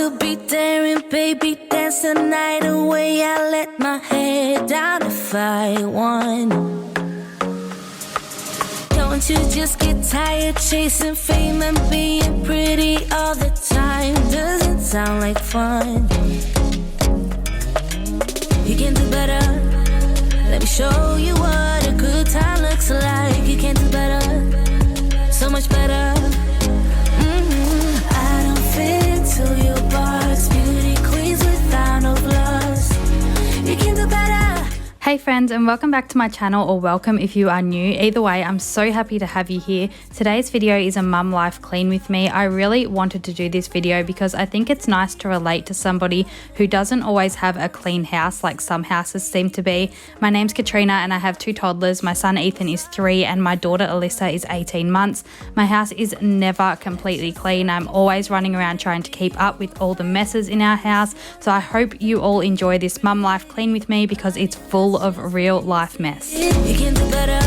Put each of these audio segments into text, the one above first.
could be there and baby dance the night away. I let my head down if I won. Don't you just get tired chasing fame and being pretty all the time? Doesn't sound like fun. You can do better. Let me show you what a good time looks like. You can do better, so much better. I don't fit into your box. Beauty queens without no flaws. You can do better. Hey friends, and welcome back to my channel, or welcome if you are new. Either way, I'm so happy to have you here. Today's video is a mum life clean with me. I really wanted to do this video because I think it's nice to relate to somebody who doesn't always have a clean house like some houses seem to be. My name's Katrina and I have two toddlers. My son Ethan is 3 and my daughter Alyssa is 18 months. My house is never completely clean. I'm always running around trying to keep up with all the messes in our house. So I hope you all enjoy this mum life clean with me because it's full of real life mess. You can do better.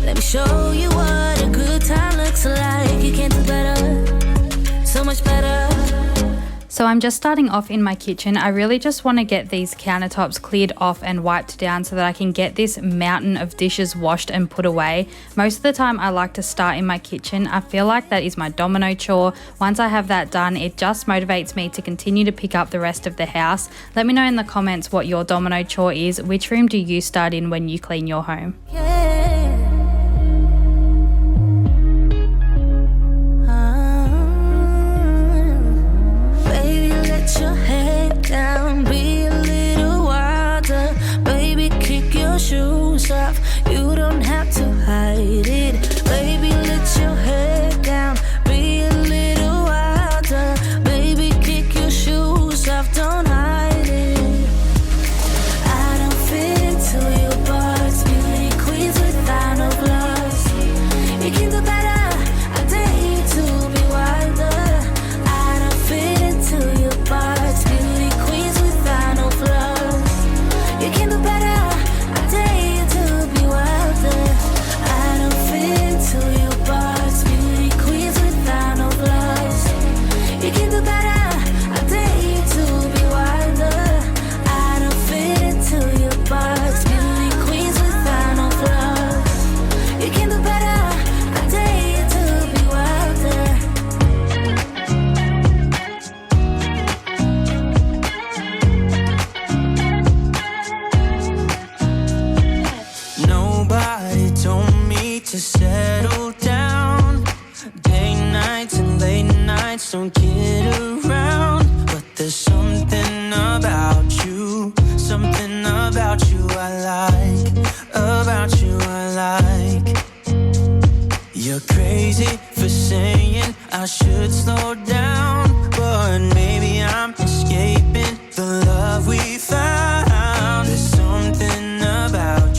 Let me show you what a good time looks like. You can do better, so much better. So I'm just starting off in my kitchen. I really just want to get these countertops cleared off and wiped down so that I can get this mountain of dishes washed and put away. Most of the time I like to start in my kitchen. I feel like that is my domino chore. Once I have that done, it just motivates me to continue to pick up the rest of the house. Let me know in the comments what your domino chore is. Which room do you start in when you clean your home? Your head down, be a little wilder. Baby, kick your shoes off. You don't have to hide it. Baby, let your head down, be a little wilder. Baby, kick your shoes off, don't hide it. I don't fit into your box. Beauty queens without no flaws. You can do better. I dare you to be wilder. I don't fit into your box. Beauty queens without no flaws. You can do better. I dare you to be wilder. I don't fit into your box. Beauty queens without no flaws. You can do better. I dare you to be wilder. I don't fit into your box. Beauty queens without no flaws. You can do better. I dare you to be wilder. Nobody told me to settle down. Day nights and late nights don't get around. But there's something about you I like. About you I like. You're crazy for saying I should slow down, but maybe I'm escaping the love we found. There's something about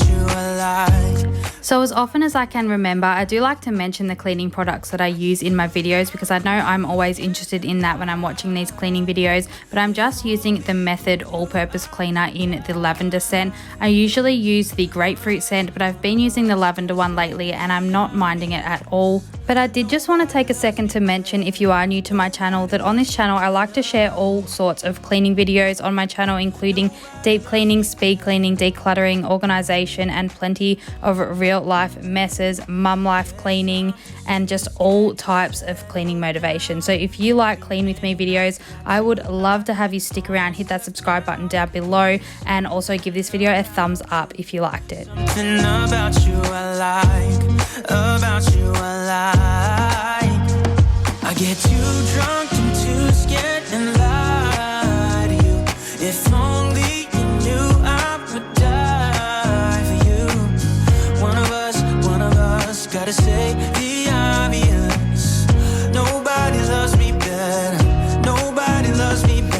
you I like. So as often as I can remember, I do like to mention the cleaning products that I use in my videos because I know I'm always interested in that when I'm watching these cleaning videos, but I'm just using the Method all-purpose cleaner in the lavender scent. I usually use the grapefruit scent, but I've been using the lavender one lately and I'm not minding it at all. But I did just want to take a second to mention, if you are new to my channel, that on this channel I like to share all sorts of cleaning videos on my channel, including deep cleaning, speed cleaning, decluttering, organization, and plenty of real life messes, mum life cleaning, and just all types of cleaning motivation. So if you like clean with me videos, I would love to have you stick around, hit that subscribe button down below, and also give this video a thumbs up if you liked it. About you I like. About you I like. I get too drunk and too scared and lie to you. If only you knew I would die for you. One of us gotta say the obvious. Nobody loves me better. Nobody loves me better.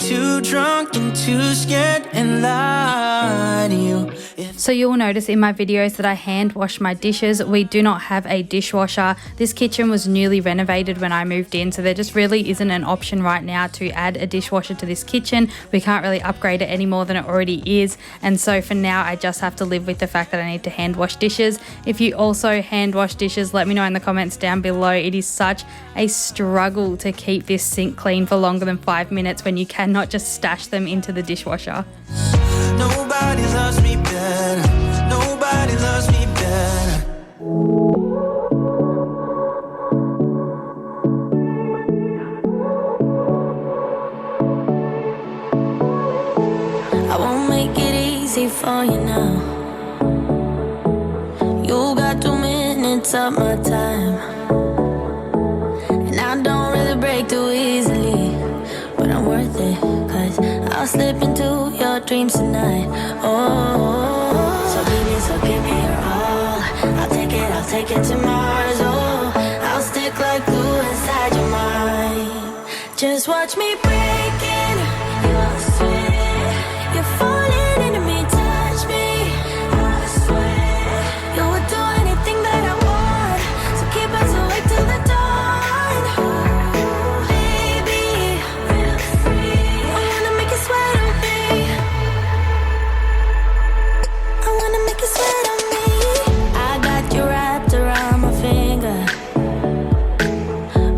Too drunk and too scared and lie to you. So you'll notice in my videos that I hand wash my dishes. We do not have a dishwasher. This kitchen was newly renovated when I moved in, so there just really isn't an option right now to add a dishwasher to this kitchen. We can't really upgrade it any more than it already is, and so for now I just have to live with the fact that I need to hand wash dishes. If you also hand wash dishes, let me know in the comments down below. It is such a struggle to keep this sink clean for longer than 5 minutes when you cannot just stash them into the dishwasher. Nobody loves me better. Nobody loves me better. I won't make it easy for you now. You got 2 minutes of my time, and I don't really break too easily, but I'm worth it, 'cause I'll slip into your dreams tonight. Oh, so give me your all. I'll take it to Mars. Oh, I'll stick like glue inside your mind. Just watch me breaking. You're sweet. You're falling into me, touch me. I swear you would do anything that I want. So keep us awake till the dawn. Baby, feel free. I wanna make you sweat on me. I wanna make you sweat on me. I got you wrapped around my finger,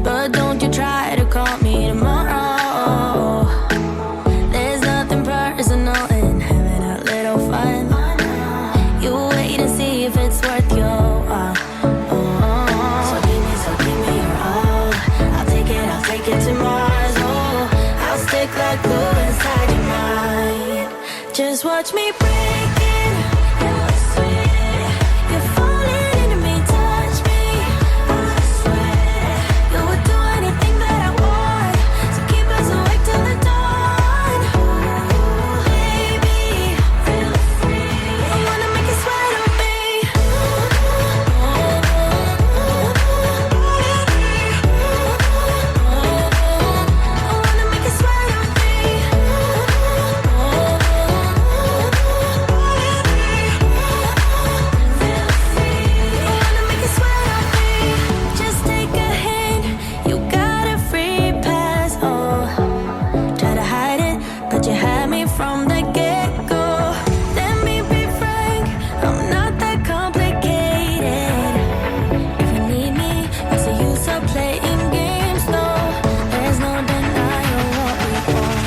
but don't you try to call me tomorrow. There's nothing personal in having a little fun. You wait and see if it's worth your while. So give me your all. I'll take it to Mars. Oh, I'll stick like glue inside your mind. Just watch me breaking. You're sweet. You're falling into me, touch me. I swear you would do anything that I want. So keep us awake till the dawn. Baby, feel free. I wanna make you sweat on me. I wanna make you sweat on me. Feel free. I wanna make you sweat on me. Just take a hint. You got a free pass. Oh, try to hide it, but you had me from the get-go. Let me be frank, I'm not that complicated. If you need me, it's a use of playing games, though. There's no denying what we want.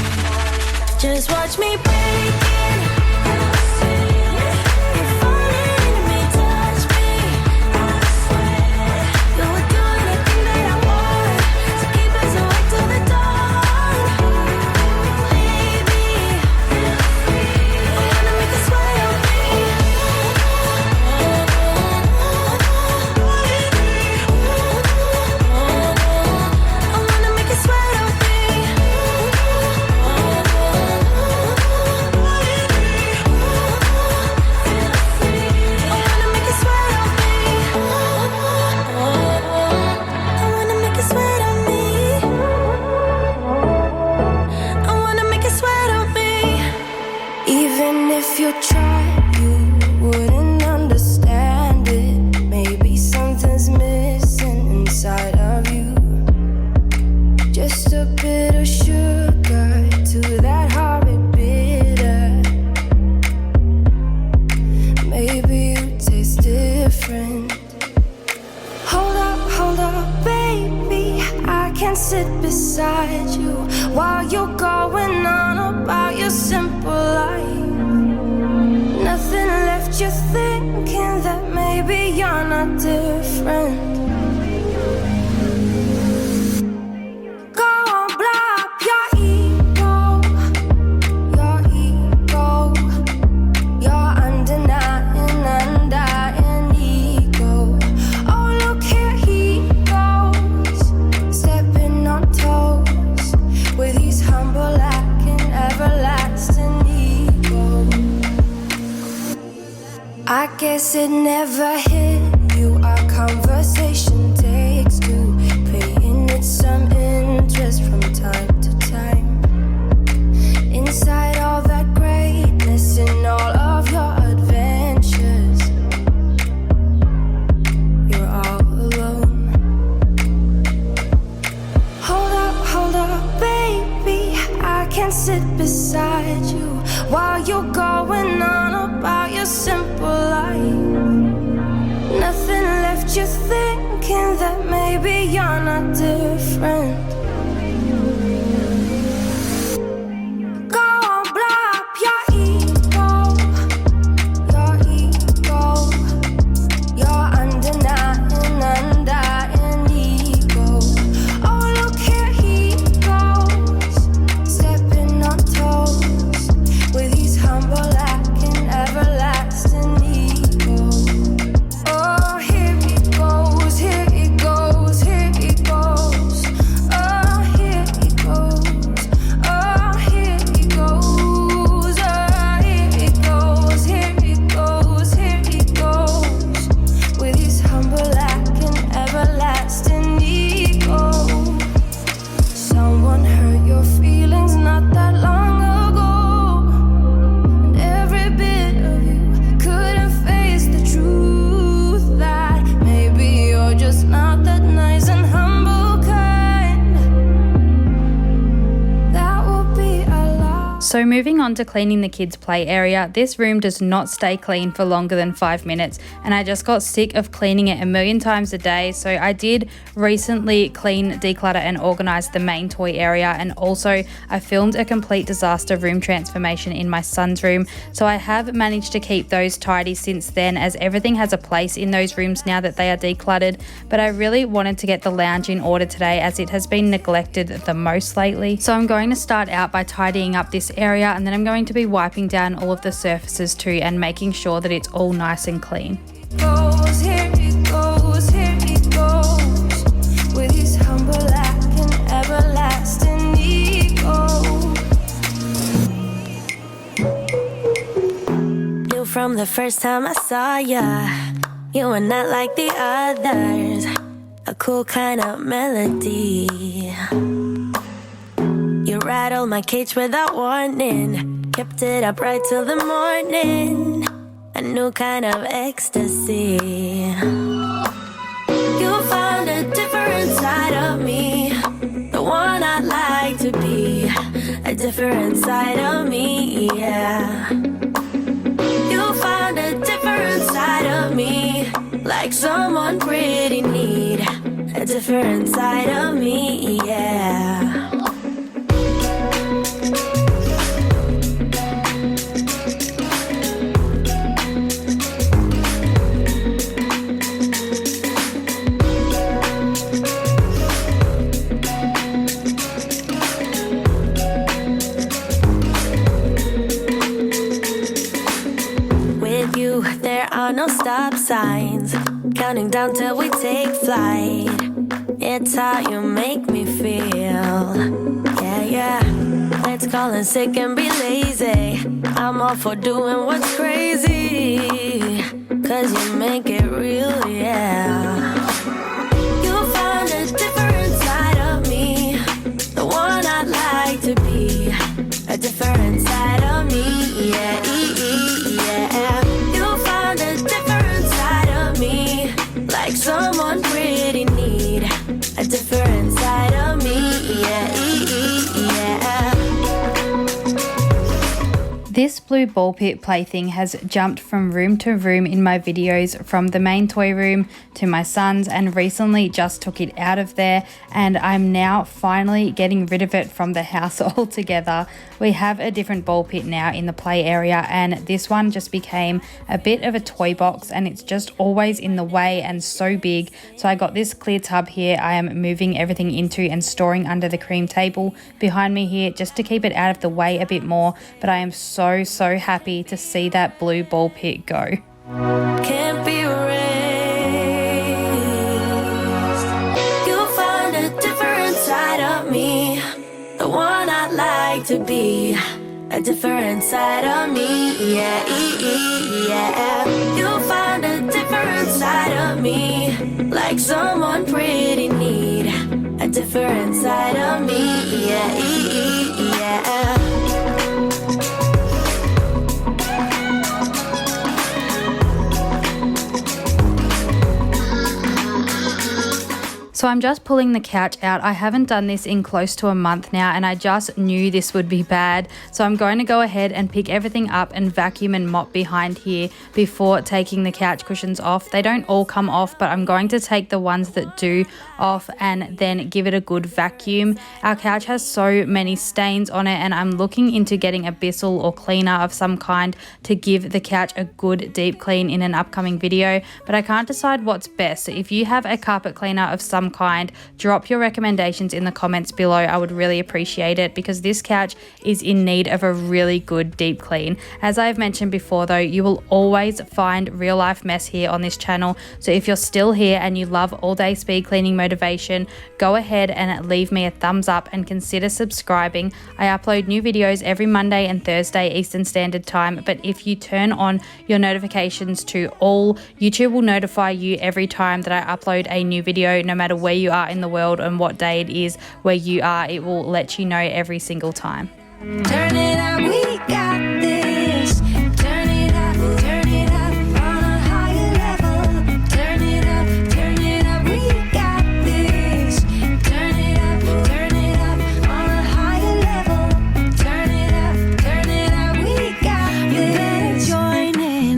Just watch me breaking. You're sweet. You're falling into me, touch me. I swear you would do anything that I want. So keep us awake till the dawn. Baby, feel free. I wanna make you sweat on me. I wanna make you sweat on me. Even if you tried, you wouldn't understand it. Maybe something's missing inside of you. Just a bit of sugar to that horrid bitter. Maybe you taste different. Hold up, baby. I can't sit beside you while you're going on about your simple life. Nothing left you thinking that maybe you're not different. Go on, blow up your ego, your undying ego. Oh, look here he goes, stepping on toes with his humble lacking everlasting ego. I guess it never hit you. Our conversation takes two, paying it some interest from time to time. Inside all that greatness and all of your adventures, you going on about your simple life? Nothing left you thinking that maybe you're not different. Go on, blow up your ego, your undenying, undying ego. Oh, look here he goes, stepping on toes with his humble acting, everlasting ego. Oh, here he goes, here he goes, here he goes. Oh, here he goes, oh, here he goes, oh, here he goes, here he goes, here he goes with his humble acting, everlasting ego. Someone hurt your feelings not that long ago, and every bit of you couldn't face the truth that maybe you're just not that nice and humble kind. That would be a lie. So moving on to cleaning the kids' play area, this room does not stay clean for longer than 5 minutes, and I just got sick of cleaning it a million times a day. So I did recently clean, declutter and organize the main toy area, and also I filmed a complete disaster room transformation in my son's room. So I have managed to keep those tidy since then, as everything has a place in those rooms now that they are decluttered. But I really wanted to get the lounge in order today, as it has been neglected the most lately. So I'm going to start out by tidying up this area, and then I'm going to be wiping down all of the surfaces too and making sure that it's all nice and clean. Goes, here he goes, here he goes with his humble acting, everlasting ego. Knew from the first time I saw ya, you were not like the others, a cool kind of melody. You rattled my cage without warning, kept it up right till the morning, a new kind of ecstasy. You found a different side of me, the one I'd like to be, a different side of me, yeah. You found a different side of me, like someone pretty need, a different side of me, yeah. There are no stop signs, counting down till we take flight. It's how you make me feel. Yeah, yeah. Let's call in sick and be lazy. I'm all for doing what's crazy, 'cause you make it real, yeah. You found a different side of me, the one I'd like to be, a different side of me, yeah, yeah. A different side of me, like someone pretty need, a different side of me, yeah, yeah. This blue ball pit plaything has jumped from room to room in my videos, from the main toy room to my son's, and recently just took it out of there, and I'm now finally getting rid of it from the house altogether. We have a different ball pit now in the play area, and this one just became a bit of a toy box, and it's just always in the way and so big. So I got this clear tub here I am moving everything into and storing under the cream table behind me here, just to keep it out of the way a bit more. But I am so happy to see that blue ball pit go. Can't be erased. You found a different side of me, the one I'd like to be, a different side of me, yeah, yeah. You found a different side of me, like someone pretty need, a different side of me, yeah, yeah. So I'm just pulling the couch out. I haven't done this in close to a month now, and I just knew this would be bad. So I'm going to go ahead and pick everything up and vacuum and mop behind here before taking the couch cushions off. They don't all come off, but I'm going to take the ones that do off and then give it a good vacuum. Our couch has so many stains on it, and I'm looking into getting a Bissell or cleaner of some kind to give the couch a good deep clean in an upcoming video, but I can't decide what's best. So if you have a carpet cleaner of some kind, drop your recommendations in the comments below. I would really appreciate it, because this couch is in need of a really good deep clean. As I've mentioned before though, you will always find real life mess here on this channel, so if you're still here and you love all day speed cleaning motivation, go ahead and leave me a thumbs up and consider subscribing. I upload new videos every Monday and Thursday Eastern Standard Time, but if you turn on your notifications to all, YouTube will notify you every time that I upload a new video, no matter where you are in the world and what day it is where you are. It will let you know every single time. Turn it up, we got this. Turn it up on a higher level. Turn it up, we got this. Turn it up on a higher level. Turn it up, we got this. You better join in.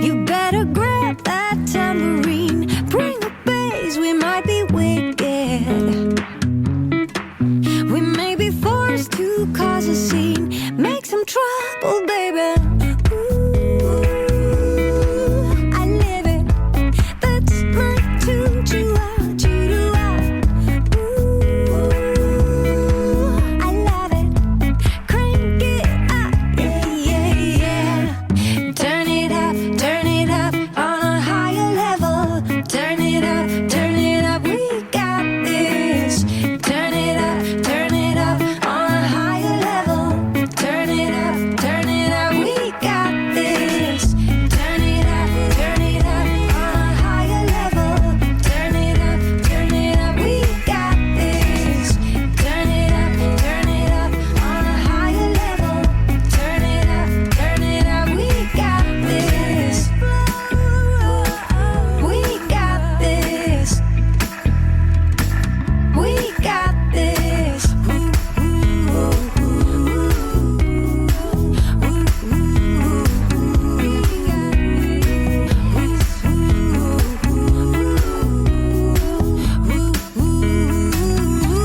You better grab that tambourine. Bring the bass, we might be wicked. We may be forced to cause a scene, make some trouble, baby. Ooh, I live it. That's my tune to out, to out. Ooh, I love it. Crank it up, yeah. Turn it up on a higher level. Turn it up, we got this. Turn it up on a higher level. Turn it up, we got this. Turn it up on a higher level. Turn it up, we got this. Turn it up on a higher level. Turn it up, we got this. We got this. We got this.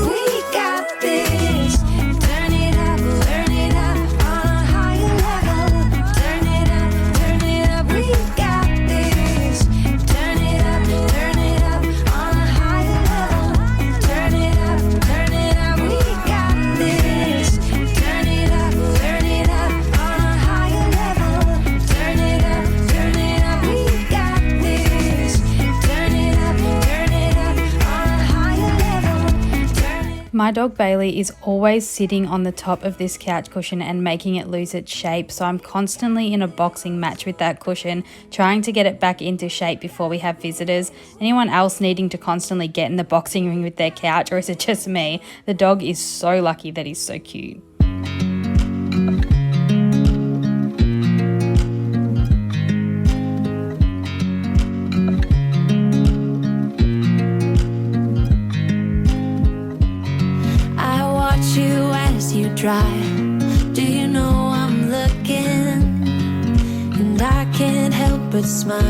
We got this. Turn it up on a higher level. Turn it up, we got this. Turn it up on a higher level. Turn it up, we got this. Turn it up on a higher level. Turn it up, we got this. Turn it up on a higher level. My dog Bailey is always sitting on the top of this couch cushion and making it lose its shape, so I'm constantly in a boxing match with that cushion, trying to get it back into shape before we have visitors. Anyone else needing to constantly get in the boxing ring with their couch, or is it just me? The dog is so lucky that he's so cute. I watch you as you drive. Do you know I'm looking? And I can't help but smile.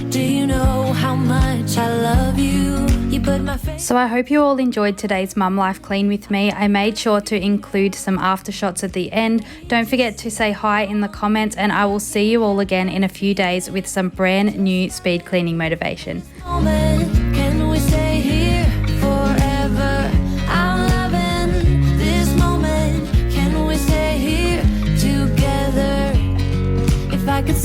Do you know how much I love you? You put my face. So I hope you all enjoyed today's Mum Life Clean with me. I made sure to include some after shots at the end. Don't forget to say hi in the comments, and I will see you all again in a few days with some brand new speed cleaning motivation. Can we stay here forever? I'm loving this moment. Can we stay here together? If I could